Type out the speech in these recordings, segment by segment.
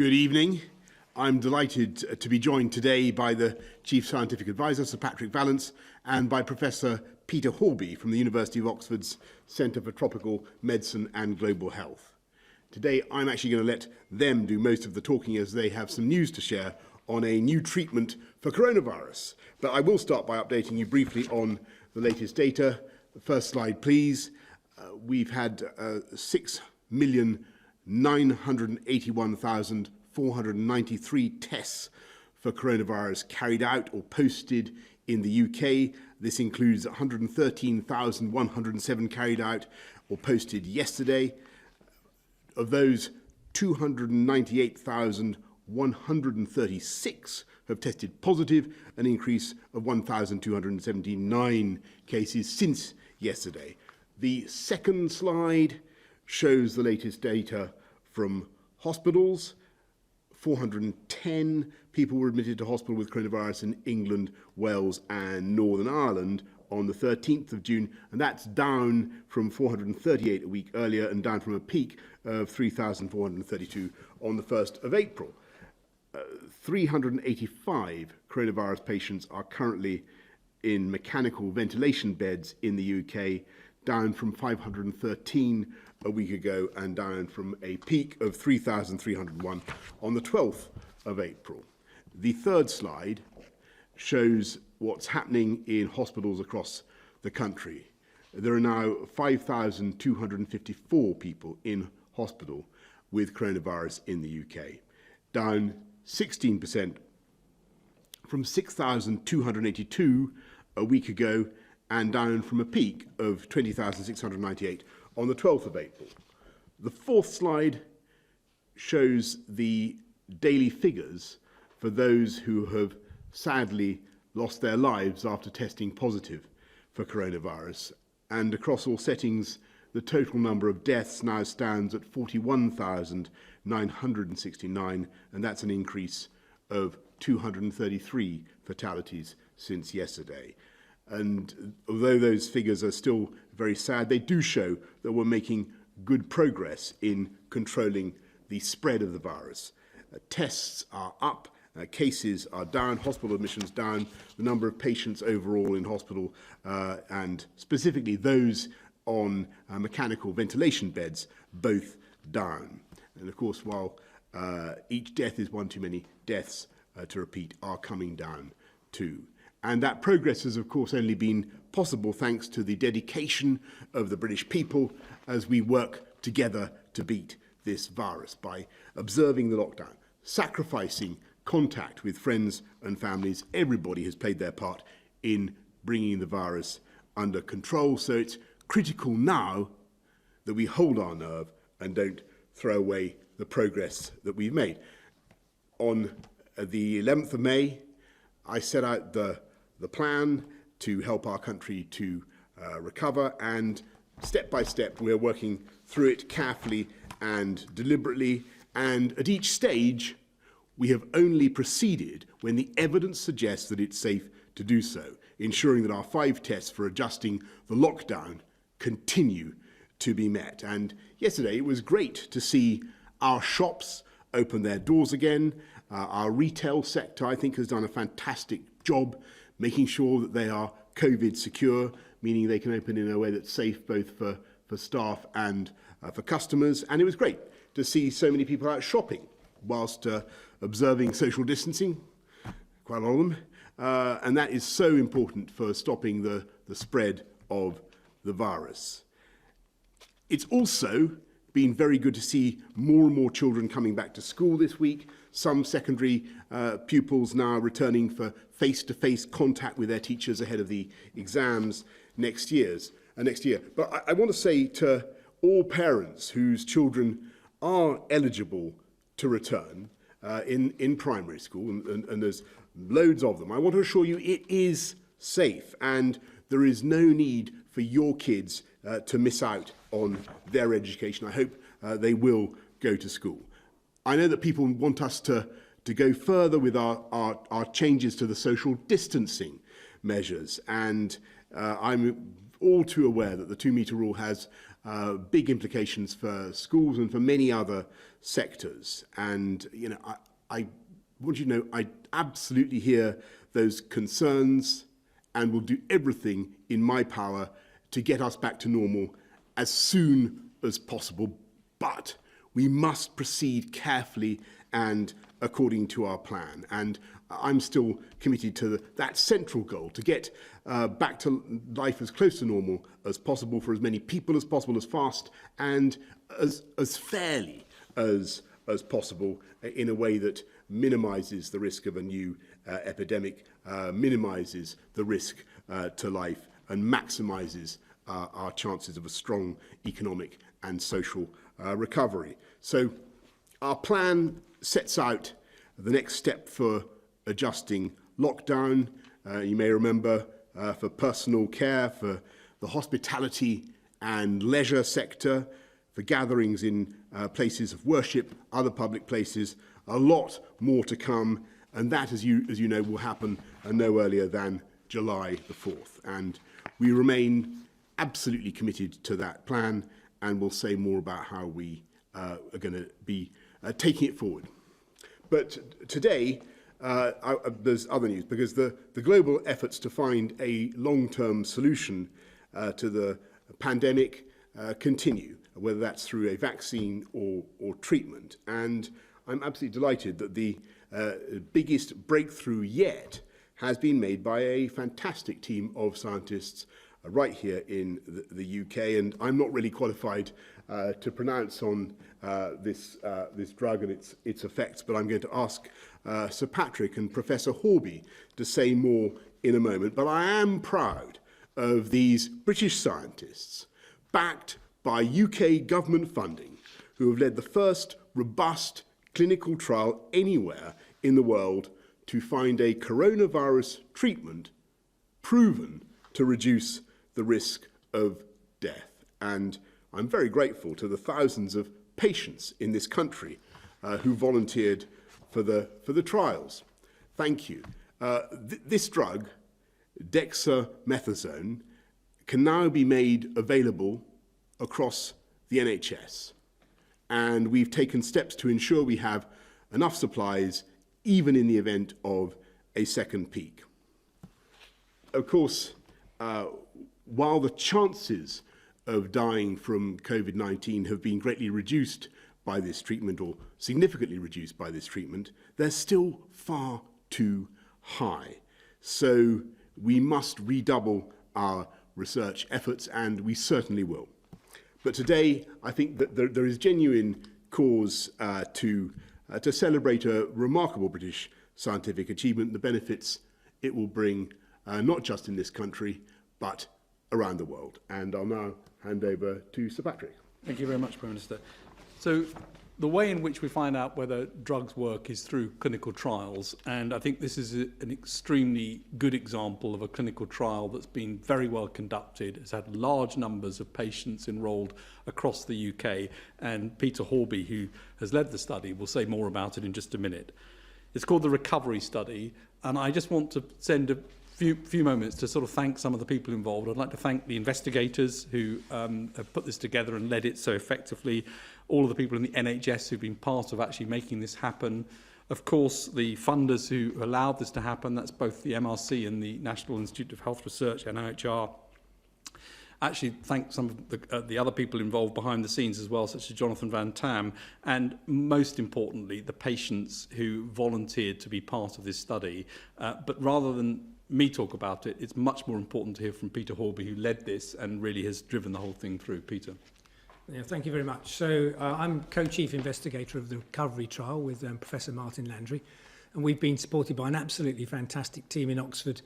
Good evening. I'm delighted to be joined today by the Chief Scientific Advisor, Sir Patrick Vallance, and by Professor Peter Horby from the University of Oxford's Centre for Tropical Medicine and Global Health. Today, I'm actually going to let them do most of the talking as they have some news to share on a new treatment for coronavirus. But I will start by updating you briefly on the latest data. The first slide, please. We've had 6,981,493 tests for coronavirus carried out or posted in the UK. This includes 113,107 carried out or posted yesterday. Of those, 298,136 have tested positive, an increase of 1,279 cases since yesterday. The second slide shows the latest data from hospitals. 410 people were admitted to hospital with coronavirus in England, Wales and Northern Ireland on the 13th of June, and that's down from 438 a week earlier and down from a peak of 3,432 on the 1st of April. 385 coronavirus patients are currently in mechanical ventilation beds in the UK, down from 513 a week ago and down from a peak of 3,301 on the 12th of April. The third slide shows what's happening in hospitals across the country. There are now 5,254 people in hospital with coronavirus in the UK, down 16% from 6,282 a week ago and down from a peak of 20,698 on the 12th of April. The fourth slide shows the daily figures for those who have sadly lost their lives after testing positive for coronavirus. And across all settings, the total number of deaths now stands at 41,969, and that's an increase of 233 fatalities since yesterday. And although those figures are still very sad, they do show that we're making good progress in controlling the spread of the virus. Tests are up, cases are down, hospital admissions down, the number of patients overall in hospital and specifically those on mechanical ventilation beds, both down. And of course, while each death is one too many, deaths, to repeat, are coming down too. And that progress has, of course, only been possible thanks to the dedication of the British people as we work together to beat this virus by observing the lockdown, sacrificing contact with friends and families. Everybody has played their part in bringing the virus under control. So it's critical now that we hold our nerve and don't throw away the progress that we've made. On the 11th of May, I set out the plan to help our country to recover, and step by step we're working through it carefully and deliberately, and at each stage we have only proceeded when the evidence suggests that it's safe to do so, ensuring that our 5 tests for adjusting the lockdown continue to be met. And yesterday it was great to see our shops open their doors again. Our retail sector, I think, has done a fantastic job making sure that they are COVID secure, meaning they can open in a way that's safe both for staff and for customers. And it was great to see so many people out shopping whilst observing social distancing, quite a lot of them. And that is so important for stopping the spread of the virus. It's also been very good to see more and more children coming back to school this week. Some secondary pupils now returning for face-to-face contact with their teachers ahead of the exams next year. But I want to say to all parents whose children are eligible to return in primary school, and there's loads of them, I want to assure you it is safe and there is no need for your kids to miss out on their education. I hope they will go to school. I know that people want us to go further with our changes to the social distancing measures, and I'm all too aware that the 2-metre rule has big implications for schools and for many other sectors. And, I want you to know I absolutely hear those concerns and will do everything in my power to get us back to normal as soon as possible. But we must proceed carefully and according to our plan. And I'm still committed to that central goal, to get back to life as close to normal as possible for as many people as possible, as fast and as fairly as possible, in a way that minimises the risk of a new epidemic, minimises the risk to life, and maximises our chances of a strong economic and social recovery. So our plan sets out the next step for adjusting lockdown. You may remember for personal care, for the hospitality and leisure sector, for gatherings in places of worship, other public places, a lot more to come. And that, as you know, will happen no earlier than July the 4th. And we remain absolutely committed to that plan, and we'll say more about how we are going to be taking it forward. But today, there's other news, because the global efforts to find a long-term solution to the pandemic continue, whether that's through a vaccine or treatment. And I'm absolutely delighted that the biggest breakthrough yet has been made by a fantastic team of scientists right here in the UK, and I'm not really qualified to pronounce on this drug and its effects, but I'm going to ask Sir Patrick and Professor Horby to say more in a moment. But I am proud of these British scientists, backed by UK government funding, who have led the first robust clinical trial anywhere in the world to find a coronavirus treatment proven to reduce the risk of death. And I'm very grateful to the thousands of patients in this country who volunteered for the trials. Thank you. This drug, dexamethasone, can now be made available across the NHS. And we've taken steps to ensure we have enough supplies, even in the event of a second peak. Of course, while the chances of dying from COVID-19 have been greatly reduced by this treatment, or significantly reduced by this treatment, they're still far too high. So we must redouble our research efforts, and we certainly will. But today, I think that there is genuine cause to celebrate a remarkable British scientific achievement, the benefits it will bring, not just in this country, but around the world. And I'll now hand over to Sir Patrick. Thank you very much, Prime Minister. So the way in which we find out whether drugs work is through clinical trials, and I think this is an extremely good example of a clinical trial that's been very well conducted. It's had large numbers of patients enrolled across the UK, and Peter Horby, who has led the study, will say more about it in just a minute. It's called the Recovery Study, and I just want to send a few moments to sort of thank some of the people involved. I'd like to thank the investigators who have put this together and led it so effectively, all of the people in the NHS who've been part of actually making this happen. Of course, the funders who allowed this to happen, that's both the MRC and the National Institute of Health Research, NIHR. Actually thank some of the other people involved behind the scenes as well, such as Jonathan Van Tam, and most importantly, the patients who volunteered to be part of this study. But rather than me talk about it, it's much more important to hear from Peter Horby, who led this and really has driven the whole thing through. Peter. Yeah, thank you very much. So I'm co-chief investigator of the recovery trial with Professor Martin Landry, and we've been supported by an absolutely fantastic team in Oxford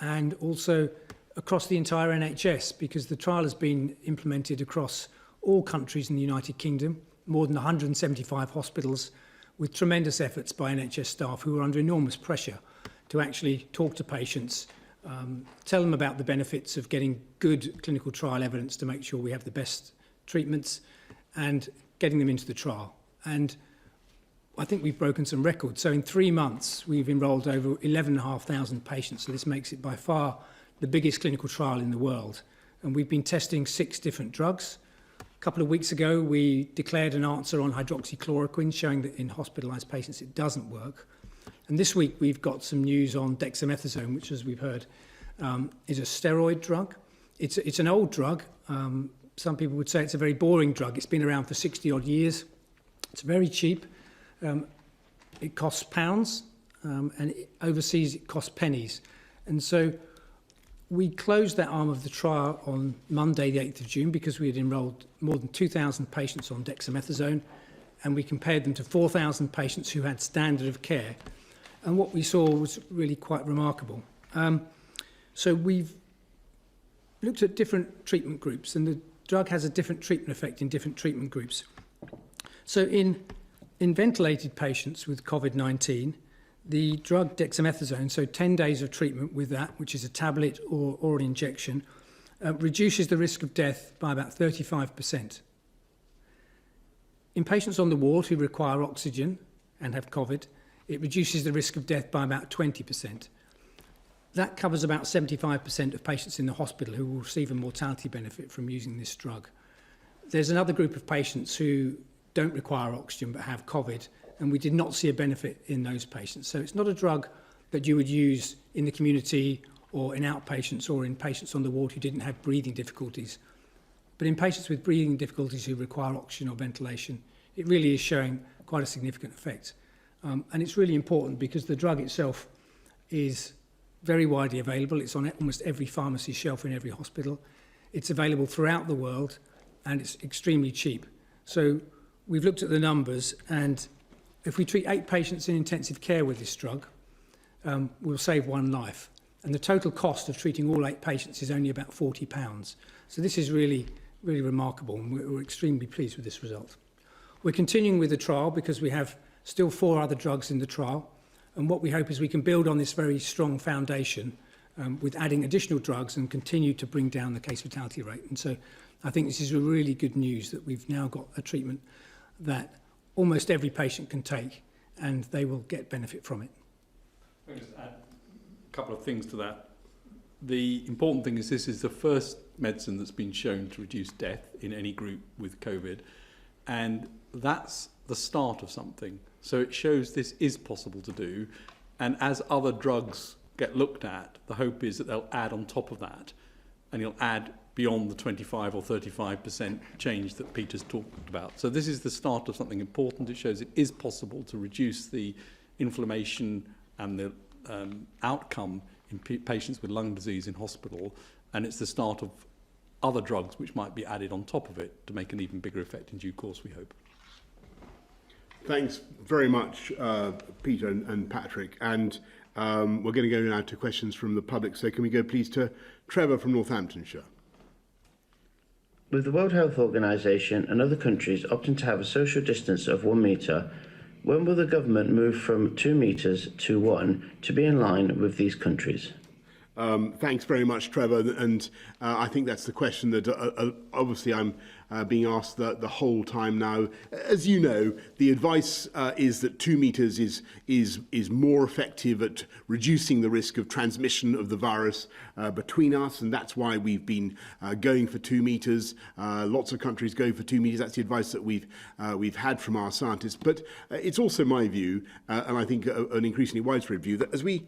and also across the entire NHS, because the trial has been implemented across all countries in the United Kingdom, more than 175 hospitals, with tremendous efforts by NHS staff who are under enormous pressure to actually talk to patients, tell them about the benefits of getting good clinical trial evidence to make sure we have the best treatments, and getting them into the trial. And I think we've broken some records. So in 3 months, we've enrolled over 11,500 patients. So this makes it by far the biggest clinical trial in the world. and we've been testing 6 different drugs. A couple of weeks ago, we declared an answer on hydroxychloroquine, showing that in hospitalised patients it doesn't work. And this week, we've got some news on dexamethasone, which, as we've heard, is a steroid drug. It's an old drug. Some people would say it's a very boring drug. It's been around for 60-odd years. It's very cheap. It costs pounds, and overseas it costs pennies. And so we closed that arm of the trial on Monday, the 8th of June, because we had enrolled more than 2,000 patients on dexamethasone, and we compared them to 4,000 patients who had standard of care. And what we saw was really quite remarkable. So we've looked at different treatment groups, and the drug has a different treatment effect in different treatment groups. So in ventilated patients with COVID-19, the drug dexamethasone, so 10 days of treatment with that, which is a tablet or an injection, reduces the risk of death by about 35%. In patients on the ward who require oxygen and have COVID, it reduces the risk of death by about 20%. That covers about 75% of patients in the hospital who will receive a mortality benefit from using this drug. There's another group of patients who don't require oxygen but have COVID, and we did not see a benefit in those patients. So it's not a drug that you would use in the community or in outpatients or in patients on the ward who didn't have breathing difficulties. But in patients with breathing difficulties who require oxygen or ventilation, it really is showing quite a significant effect. And it's really important because the drug itself is very widely available. It's on almost every pharmacy shelf in every hospital. It's available throughout the world, and it's extremely cheap. So we've looked at the numbers, and if we treat 8 patients in intensive care with this drug, we'll save 1 life. And the total cost of treating all 8 patients is only about £40. So this is really, really remarkable, and we're extremely pleased with this result. We're continuing with the trial because we have still 4 other drugs in the trial. And what we hope is we can build on this very strong foundation with adding additional drugs and continue to bring down the case fatality rate. And so I think this is a really good news that we've now got a treatment that almost every patient can take, and they will get benefit from it. Let me just add a couple of things to that. The important thing is this is the first medicine that's been shown to reduce death in any group with COVID, and that's the start of something. So it shows this is possible to do, and as other drugs get looked at, the hope is that they'll add on top of that, and you'll add beyond the 25 or 35% change that Peter's talked about. So this is the start of something important. It shows it is possible to reduce the inflammation and the outcome in patients with lung disease in hospital, and it's the start of other drugs which might be added on top of it to make an even bigger effect in due course, we hope. Thanks very much, Peter and Patrick. And we're going to go now to questions from the public. So can we go please to Trevor from Northamptonshire? With the World Health Organization and other countries opting to have a social distance of 1 metre, when will the government move from 2 metres to 1 to be in line with these countries? Thanks very much, Trevor. And I think that's the question that obviously I'm being asked the whole time now. As you know, the advice is that 2 metres is more effective at reducing the risk of transmission of the virus between us, and that's why we've been going for 2 metres. Lots of countries go for 2 metres. That's the advice that we've had from our scientists. But it's also my view, and I think an increasingly widespread view, that as we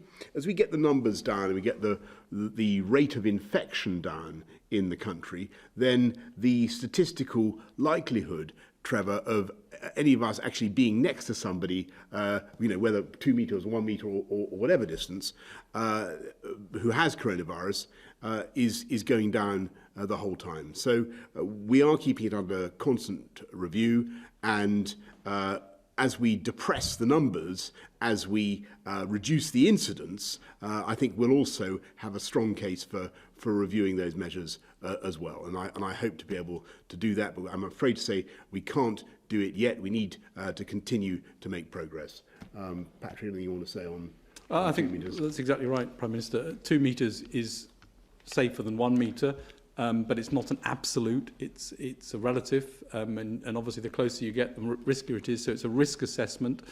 get the numbers down and we get the rate of infection down in the country, then the statistical likelihood, Trevor, of any of us actually being next to somebody, whether 2 metres, 1 metre or whatever distance, who has coronavirus, is going down the whole time. So we are keeping it under constant review, and as we depress the numbers, as we reduce the incidence, I think we'll also have a strong case for reviewing those measures as well. And I hope to be able to do that, but I'm afraid to say we can't do it yet. We need to continue to make progress. Patrick, anything you want to say on I think that's exactly right, Prime Minister. 2 metres is safer than 1 metre. But it's not an absolute, it's a relative, and obviously the closer you get, the riskier it is, so it's a risk assessment.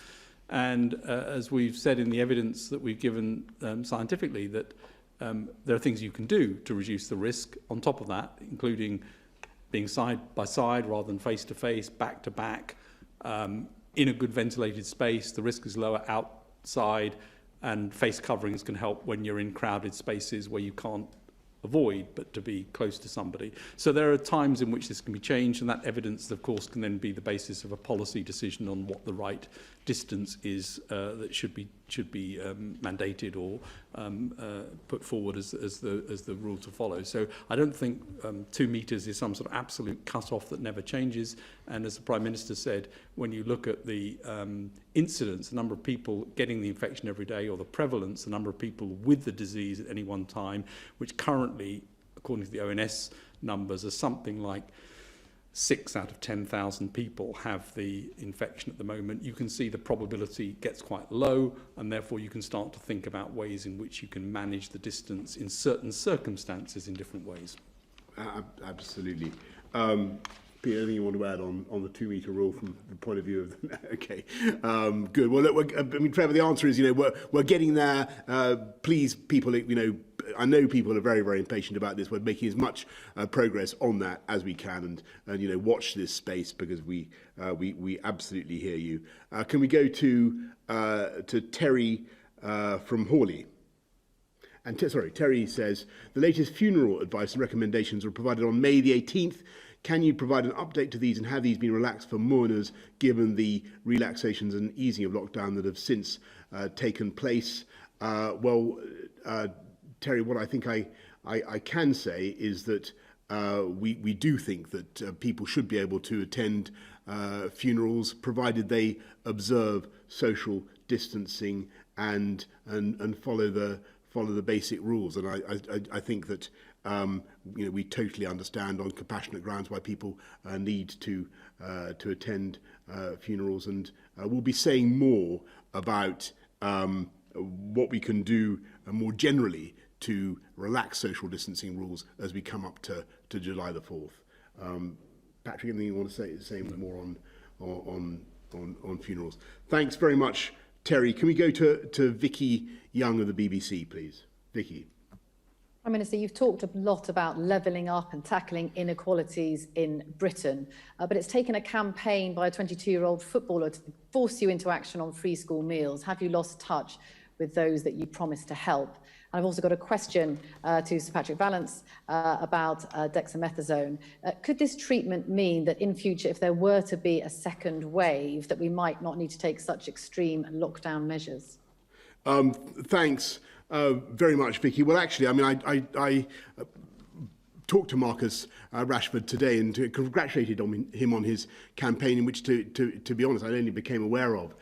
And as we've said in the evidence that we've given scientifically, that there are things you can do to reduce the risk on top of that, including being side by side rather than face to face, back to back, in a good ventilated space. The risk is lower outside, and face coverings can help when you're in crowded spaces where you can't avoid but to be close to somebody. So there are times in which this can be changed, and that evidence, of course, can then be the basis of a policy decision on what the right distance is that should be mandated or put forward as the rule to follow. So I don't think 2 metres is some sort of absolute cut-off that never changes. And as the Prime Minister said, when you look at the incidence, the number of people getting the infection every day, or the prevalence, the number of people with the disease at any one time, which currently, according to the ONS numbers, are something like 6 out of 10,000 people have the infection at the moment, you can see the probability gets quite low, and therefore you can start to think about ways in which you can manage the distance in certain circumstances in different ways. Absolutely. Peter, anything you want to add on the 2 metre rule from the point of view of okay, good. Well, look, I mean, Trevor, the answer is, we're getting there. Please, people, I know people are very, very impatient about this. We're making as much progress on that as we can, and watch this space, because we absolutely hear you. Can we go to Terry from Hawley? And Terry says, the latest funeral advice and recommendations were provided on May the 18th. Can you provide an update to these, and have these been relaxed for mourners given the relaxations and easing of lockdown that have since taken place? Terry, what I think I can say is that we do think that people should be able to attend funerals, provided they observe social distancing and follow the basic rules. And I think that we totally understand on compassionate grounds why people need to attend funerals, and we'll be saying more about what we can do more generally to relax social distancing rules as we come up to July the 4th. Patrick, anything you want to say more on funerals? Thanks very much, Terry. Can we go to Vicky Young of the BBC, please? Vicky. Prime Minister, you've talked a lot about levelling up and tackling inequalities in Britain, but it's taken a campaign by a 22-year-old footballer to force you into action on free school meals. Have you lost touch with those that you promised to help? And I've also got a question to Sir Patrick Vallance about dexamethasone. Could this treatment mean that in future, if there were to be a second wave, that we might not need to take such extreme lockdown measures? Thanks very much, Vicky. Well, actually, I mean, I talked to Marcus Rashford today and congratulated him on his campaign, in which, to be honest, I only became aware of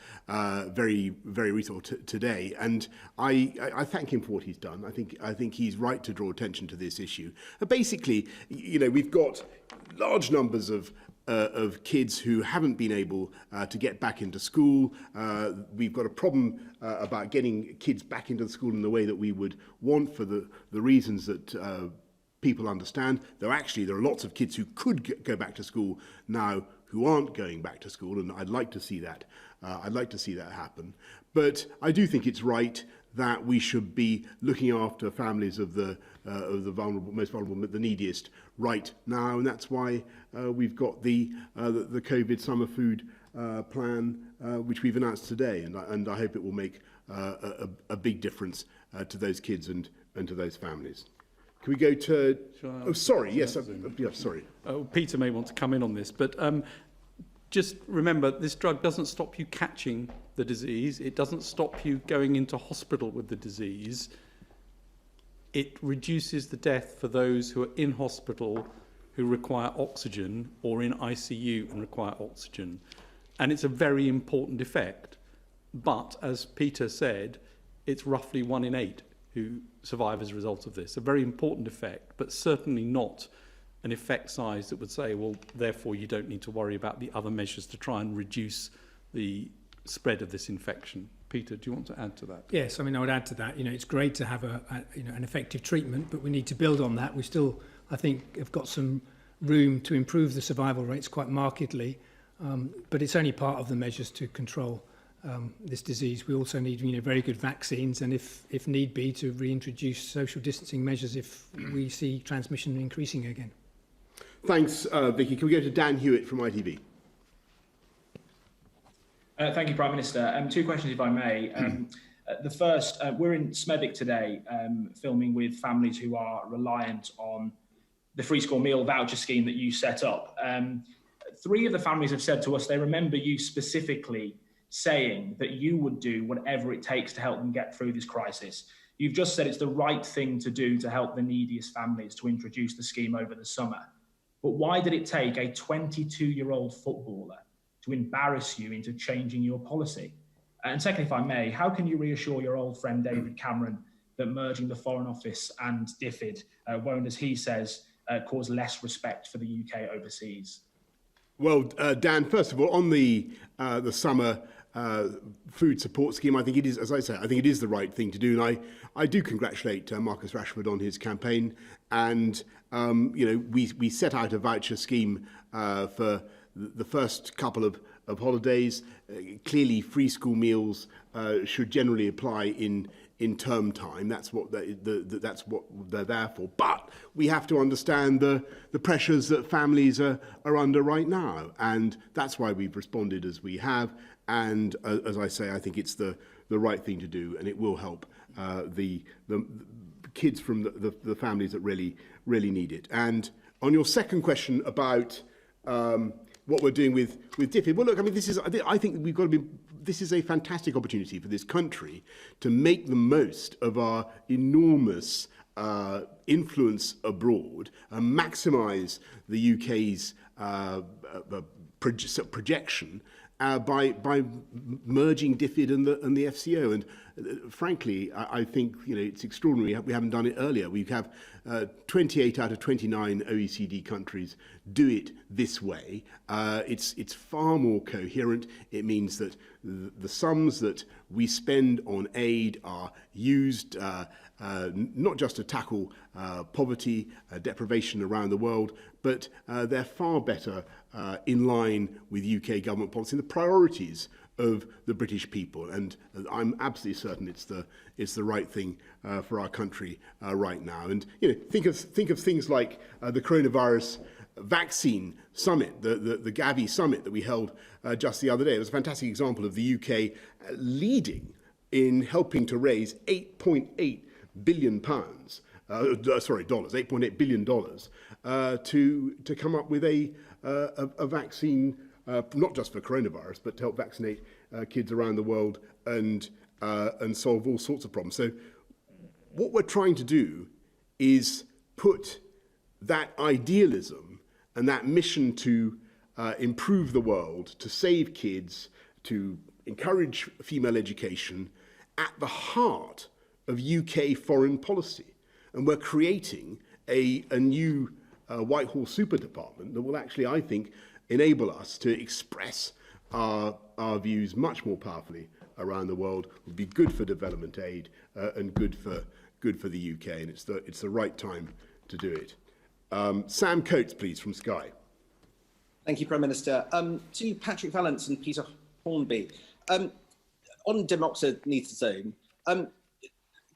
very, very recently today. And I thank him for what he's done. I think he's right to draw attention to this issue. Basically, we've got large numbers of kids who haven't been able to get back into school. We've got a problem about getting kids back into the school in the way that we would want, for the reasons that people understand. Though actually there are lots of kids who could go back to school now who aren't going back to school, and I'd like to see that. I'd like to see that happen. But I do think it's right that we should be looking after families of the vulnerable, most vulnerable, the neediest right now, and that's why we've got the COVID summer food plan, which we've announced today, and I hope it will make a big difference to those kids and to those families. Can we go to? Oh, sorry. Yes. Sorry. Peter may want to come in on this, but just remember, this drug doesn't stop you catching the disease. It doesn't stop you going into hospital with the disease. It reduces the death for those who are in hospital who require oxygen, or in ICU and require oxygen. And it's a very important effect. But as Peter said, it's roughly 1 in 8 who survive as a result of this. A very important effect, but certainly not an effect size that would say, well, therefore you don't need to worry about the other measures to try and reduce the spread of this infection. Peter, do you want to add to that? Yes, I mean, I would add to that. It's great to have an effective treatment, but we need to build on that. We still, I think, have got some room to improve the survival rates quite markedly, but it's only part of the measures to control this disease. We also need very good vaccines, and if need be, to reintroduce social distancing measures if we see transmission increasing again. Thanks, Vicky. Can we go to Dan Hewitt from ITV? Thank you, Prime Minister. Two questions, if I may. The first, we're in Smethwick today, filming with families who are reliant on the free school meal voucher scheme that you set up. Three of the families have said to us they remember you specifically saying that you would do whatever it takes to help them get through this crisis. You've just said it's the right thing to do to help the neediest families to introduce the scheme over the summer. But why did it take a 22-year-old footballer to embarrass you into changing your policy? And secondly, if I may, how can you reassure your old friend David Cameron that merging the Foreign Office and DFID won't, as he says, cause less respect for the UK overseas? Well, Dan, first of all, on the summer food support scheme, I think it is, as I say, I think it is the right thing to do, and I do congratulate Marcus Rashford on his campaign. And we set out a voucher scheme for the first couple of holidays. Clearly, free school meals should generally apply in term time. That's what that's what they're there for. But we have to understand the pressures that families are under right now, and that's why we've responded as we have. And as I say, I think it's the right thing to do, and it will help the kids from the families that really need it. And on your second question about what we're doing with DFID, well, look, I mean, I think we've got to be. This is a fantastic opportunity for this country to make the most of our enormous influence abroad and maximise the UK's projection by merging DFID and the FCO. And frankly, I think it's extraordinary we haven't done it earlier. We have 28 out of 29 OECD countries do it this way. It's far more coherent. It means that the sums that we spend on aid are used not just to tackle poverty, deprivation around the world, but they're far better in line with UK government policy and the priorities of the British people. And I'm absolutely certain it's the right thing for our country right now. And think of things like the coronavirus vaccine summit, the Gavi summit that we held just the other day. It was a fantastic example of the UK leading in helping to raise $8.8 billion dollars, $8.8 billion to come up with a vaccine, not just for coronavirus, but to help vaccinate kids around the world and solve all sorts of problems. So what we're trying to do is put that idealism and that mission to improve the world, to save kids, to encourage female education at the heart of UK foreign policy. And we're creating a new Whitehall super department that will actually, I think, enable us to express our views much more powerfully around the world. It would be good for development aid and good for the UK, and it's the right time to do it. Sam Coates, please, from Sky. Thank you, Prime Minister. To Patrick Vallance and Peter Hornby, on demoxyzone,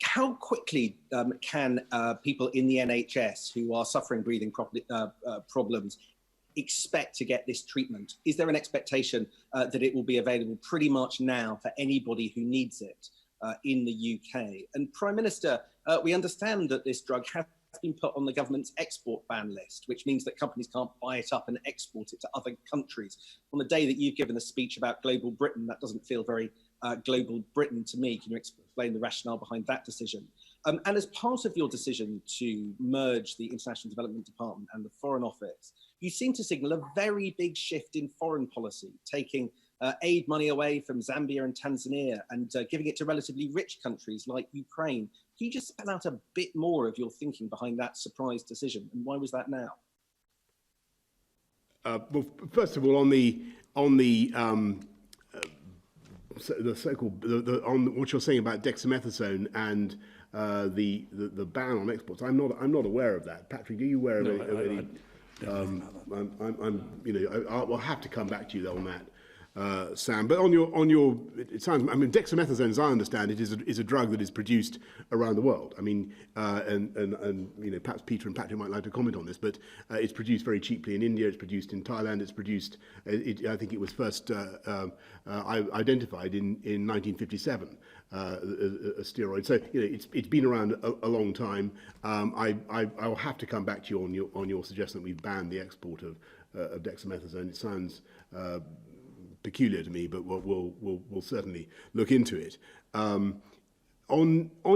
how quickly can people in the NHS who are suffering breathing problems expect to get this treatment? Is there an expectation that it will be available pretty much now for anybody who needs it in the UK? And Prime Minister, we understand that this drug has been put on the government's export ban list, which means that companies can't buy it up and export it to other countries. On the day that you've given a speech about global Britain, that doesn't feel very global Britain to me. Can you explain the rationale behind that decision? And as part of your decision to merge the International Development Department and the Foreign Office, you seem to signal a very big shift in foreign policy, taking aid money away from Zambia and Tanzania and giving it to relatively rich countries like Ukraine. Can you just spell out a bit more of your thinking behind that surprise decision, and why was that now? Well, first of all, on what you're saying about dexamethasone and the ban on exports, I'm not aware of that. Patrick, are you aware of any? I'll have to come back to you on that. Sam. But on your, it sounds. I mean, dexamethasone, as I understand it, is a drug that is produced around the world. I mean, and you know, perhaps Peter and Patrick might like to comment on this, but it's produced very cheaply in India. It's produced in Thailand. It's produced. I think it was first identified in 1957. A steroid. So you know, it's been around a long time. I'll have to come back to you on your suggestion that we ban the export of dexamethasone. It sounds peculiar to me, but we'll certainly look into it. On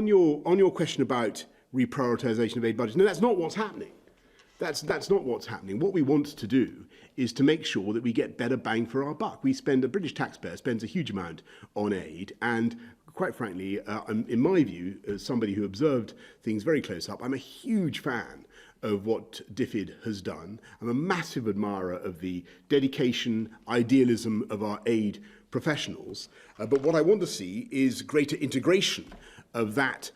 your question about reprioritization of aid budgets, no, that's not what's happening. That's not what's happening. What we want to do is to make sure that we get better bang for our buck. The British taxpayer spends a huge amount on aid, and quite frankly, in my view, as somebody who observed things very close up, I'm a huge fan of what DFID has done. I'm a massive admirer of the dedication, idealism of our aid professionals. But what I want to see is greater integration of that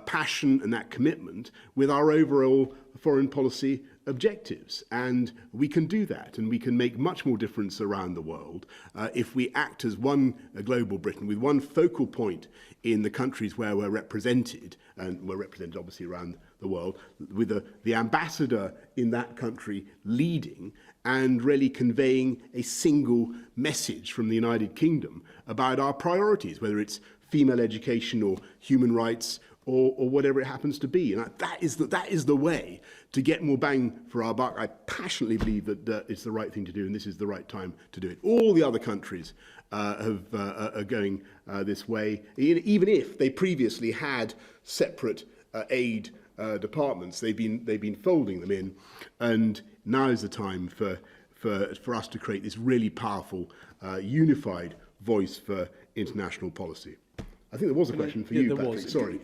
passion and that commitment with our overall foreign policy objectives. And we can do that, and we can make much more difference around the world if we act as one global Britain with one focal point in the countries where we're represented, and we're represented obviously around the world, with the ambassador in that country leading and really conveying a single message from the United Kingdom about our priorities, whether it's female education or human rights or whatever it happens to be. And that is the way to get more bang for our buck. I passionately believe that it's the right thing to do, and this is the right time to do it. All the other countries are going this way, even if they previously had separate aid departments. They've been folding them in, and now is the time for us to create this really powerful, unified voice for international policy. I think there was a question for you, Patrick. Sorry.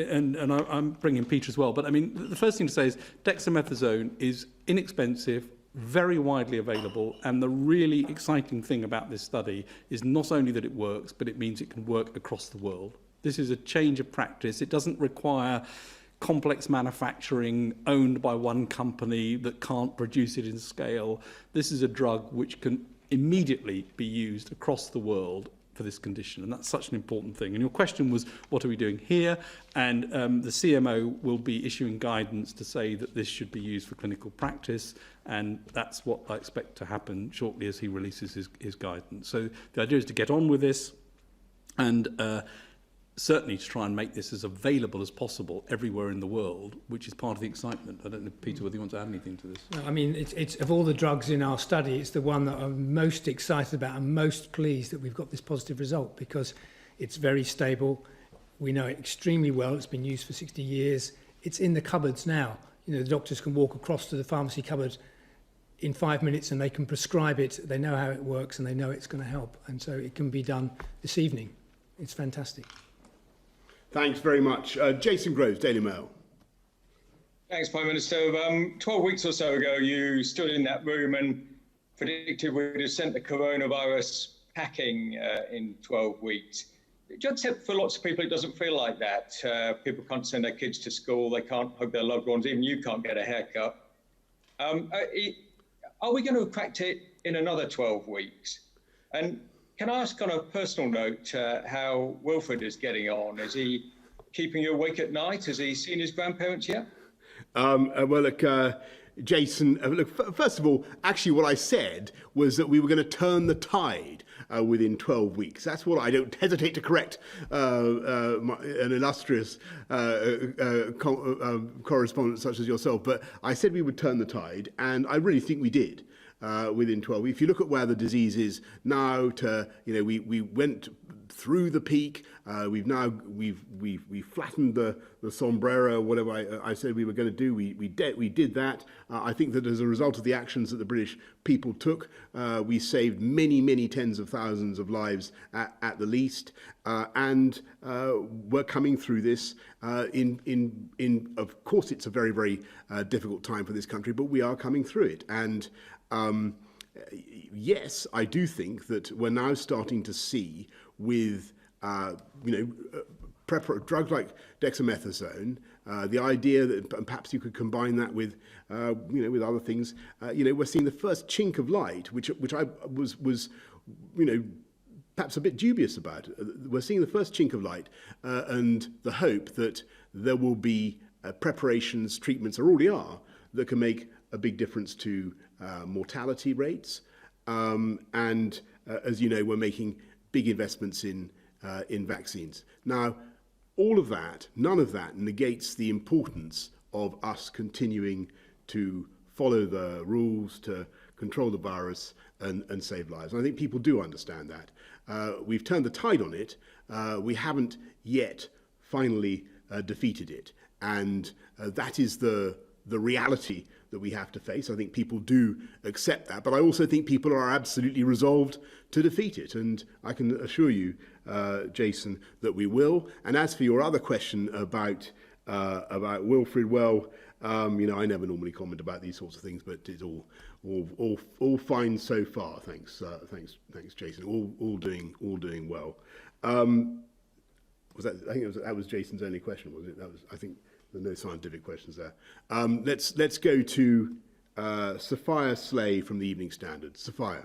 And I'm bringing Peter as well. But I mean, the first thing to say is dexamethasone is inexpensive, very widely available, and the really exciting thing about this study is not only that it works, but it means it can work across the world. This is a change of practice. It doesn't require complex manufacturing owned by one company that can't produce it in scale. This is a drug which can immediately be used across the world for this condition, and that's such an important thing. And your question was, what are we doing here? And the CMO will be issuing guidance to say that this should be used for clinical practice, and that's what I expect to happen shortly as he releases his guidance. So the idea is to get on with this, and certainly to try and make this as available as possible everywhere in the world, which is part of the excitement. I don't know, Peter, whether you want to add anything to this. No, I mean, it's of all the drugs in our study, it's the one that I'm most excited about and most pleased that we've got this positive result, because it's very stable. We know it extremely well. It's been used for 60 years. It's in the cupboards now. You know, the doctors can walk across to the pharmacy cupboard in 5 minutes and they can prescribe it. They know how it works and they know it's going to help. And so it can be done this evening. It's fantastic. Thanks very much. Jason Groves, Daily Mail. Thanks, Prime Minister. 12 weeks or so ago, you stood in that room and predicted we'd have sent the coronavirus packing in 12 weeks. Just said for lots of people, it doesn't feel like that. People can't send their kids to school. They can't hug their loved ones. Even you can't get a haircut. Are we going to have cracked it in another 12 weeks? And can I ask on a personal note how Wilfred is getting on? Is he keeping you awake at night? Has he seen his grandparents yet? Well, look, Jason, look, first of all, actually what I said was that we were going to turn the tide within 12 weeks. That's what I don't hesitate to correct an illustrious correspondent such as yourself. But I said we would turn the tide, and I really think we did. Within 12 weeks. If you look at where the disease is now, we went through the peak. We've flattened the sombrero, whatever I said we were going to do. We did that. I think that as a result of the actions that the British people took, we saved many tens of thousands of lives at the least, and we're coming through this. Of course, it's a very difficult time for this country, but we are coming through it. And yes, I do think that we're now starting to see with drugs like dexamethasone, the idea that perhaps you could combine that with with other things. We're seeing the first chink of light, which I was perhaps a bit dubious about. We're seeing the first chink of light, and the hope that there will be preparations, treatments, there already are, that can make a big difference to mortality rates. And as you know, we're making big investments in vaccines. Now, all of that, none of that negates the importance of us continuing to follow the rules, to control the virus and save lives. And I think people do understand that. We've turned the tide on it. We haven't yet finally defeated it. And that is the reality that we have to face. I think people do accept that, but I also think people are absolutely resolved to defeat it. And I can assure you, Jason, that we will. And as for your other question about Wilfred, well, I never normally comment about these sorts of things, but it's all fine so far. Thanks, Jason. All doing well. Was that? I think that was Jason's only question, was it? I think there are no scientific questions there. Let's go to Sophia Slay from the Evening Standard. Sophia.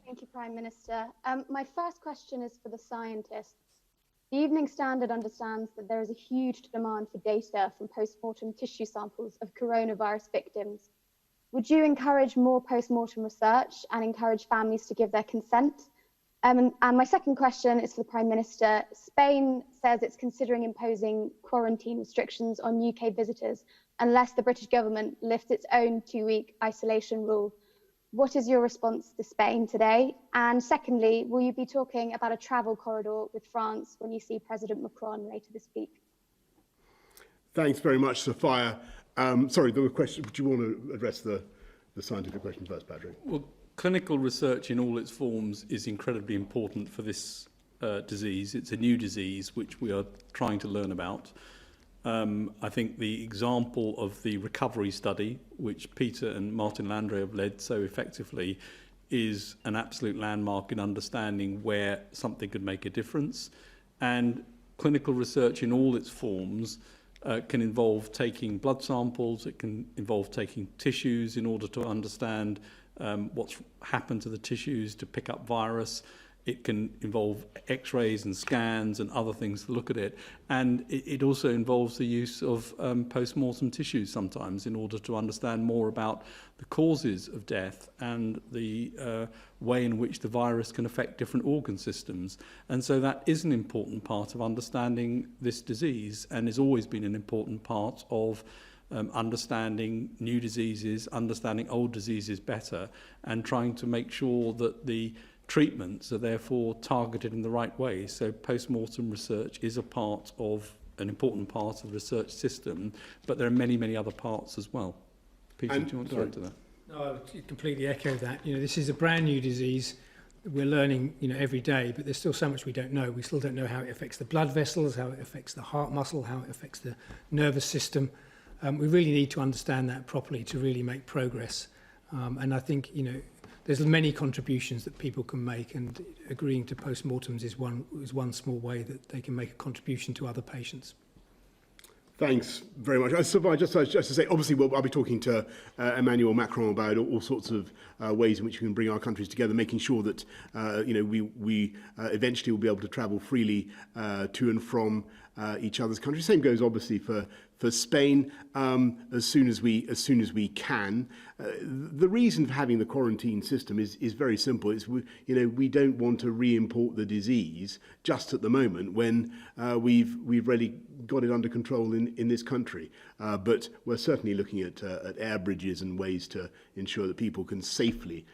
Thank you, Prime Minister. My first question is for the scientists. The Evening Standard understands that there is a huge demand for data from post-mortem tissue samples of coronavirus victims. Would you encourage more post-mortem research and encourage families to give their consent? And my second question is for the Prime Minister. Spain says it's considering imposing quarantine restrictions on UK visitors unless the British government lifts its own 2-week isolation rule. What is your response to Spain today? And secondly, will you be talking about a travel corridor with France when you see President Macron later this week? Thanks very much, Sophia. Sorry, there were questions. Do you want to address the scientific question first, Patrick? Well, clinical research in all its forms is incredibly important for this disease. It's a new disease which we are trying to learn about. I think the example of the recovery study, which Peter and Martin Landry have led so effectively, is an absolute landmark in understanding where something could make a difference. And clinical research in all its forms can involve taking blood samples, it can involve taking tissues in order to understand what's happened to the tissues to pick up virus. It can involve x-rays and scans and other things to look at it. And it also involves the use of post-mortem tissues sometimes in order to understand more about the causes of death and the way in which the virus can affect different organ systems. And so that is an important part of understanding this disease and has always been an important part of understanding new diseases, understanding old diseases better, and trying to make sure that the treatments are therefore targeted in the right way. So post-mortem research is an important part of the research system, but there are many, many other parts as well. Peter, do you want to add to that? No, I would completely echo that. This is a brand new disease. We're learning, every day, but there's still so much we don't know. We still don't know how it affects the blood vessels, how it affects the heart muscle, how it affects the nervous system. We really need to understand that properly to really make progress. And I think, there's many contributions that people can make, and agreeing to post-mortems is one small way that they can make a contribution to other patients. Thanks very much. Just to say, obviously, I'll be talking to Emmanuel Macron about all sorts of ways in which we can bring our countries together, making sure that we eventually will be able to travel freely to and from each other's countries. Same goes obviously for Spain as soon as we can. The reason for having the quarantine system is very simple. It's we don't want to re-import the disease just at the moment when we've really got it under control in this country. But we're certainly looking at air bridges and ways to ensure that people can safely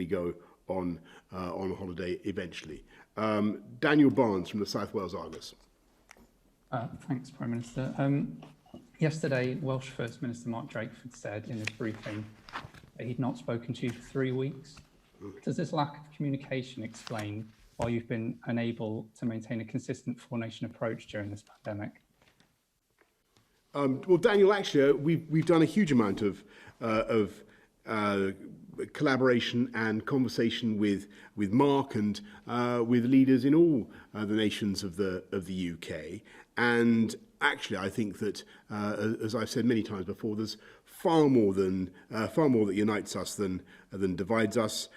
go on holiday eventually. Daniel Barnes from the South Wales Argus. Thanks, Prime Minister. Yesterday, Welsh First Minister Mark Drakeford said in his briefing that he'd not spoken to you for 3 weeks. Does this lack of communication explain why you've been unable to maintain a consistent four-nation approach during this pandemic? Well, Daniel, actually, we've done a huge amount of collaboration and conversation with Mark and with leaders in all the nations of the UK. And actually, I think that, as I've said many times before, there's far more that unites us than divides us.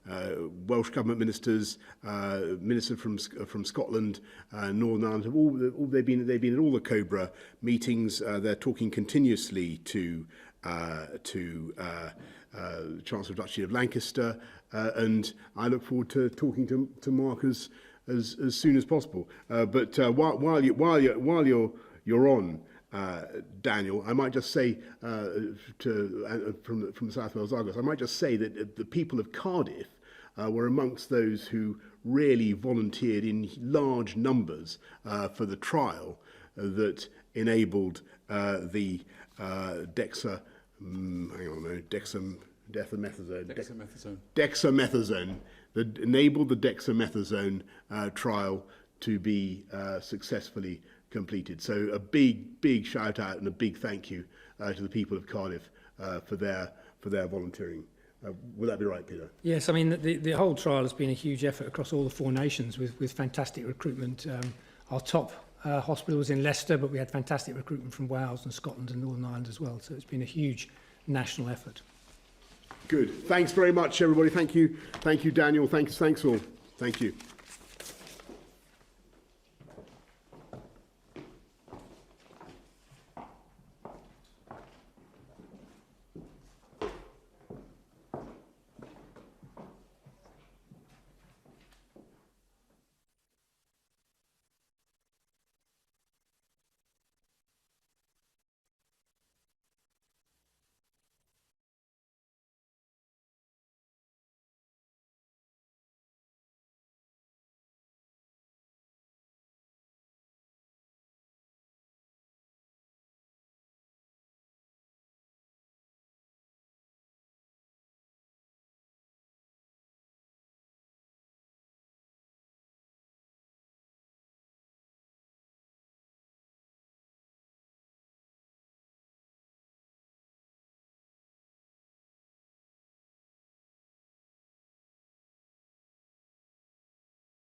Welsh Government ministers, minister from Scotland, Northern Ireland, they've been at all the COBRA meetings. They're talking continuously to Chancellor of Duchy of Lancaster, and I look forward to talking to Mark as soon as possible. But while you're on, Daniel, I might just say from the South Wales Argos, I might just say that the people of Cardiff were amongst those who really volunteered in large numbers for the trial that enabled the dexamethasone that enabled the dexamethasone trial to be successfully completed. So a big shout out and a big thank you to the people of Cardiff for their volunteering. Would that be right, Peter? Yes, I mean the whole trial has been a huge effort across all the 4 nations with fantastic recruitment. Our top hospital was in Leicester, but we had fantastic recruitment from Wales and Scotland and Northern Ireland as well. So it's been a huge national effort. Good. Thanks very much, everybody. Thank you, Daniel. Thanks all. Thank you.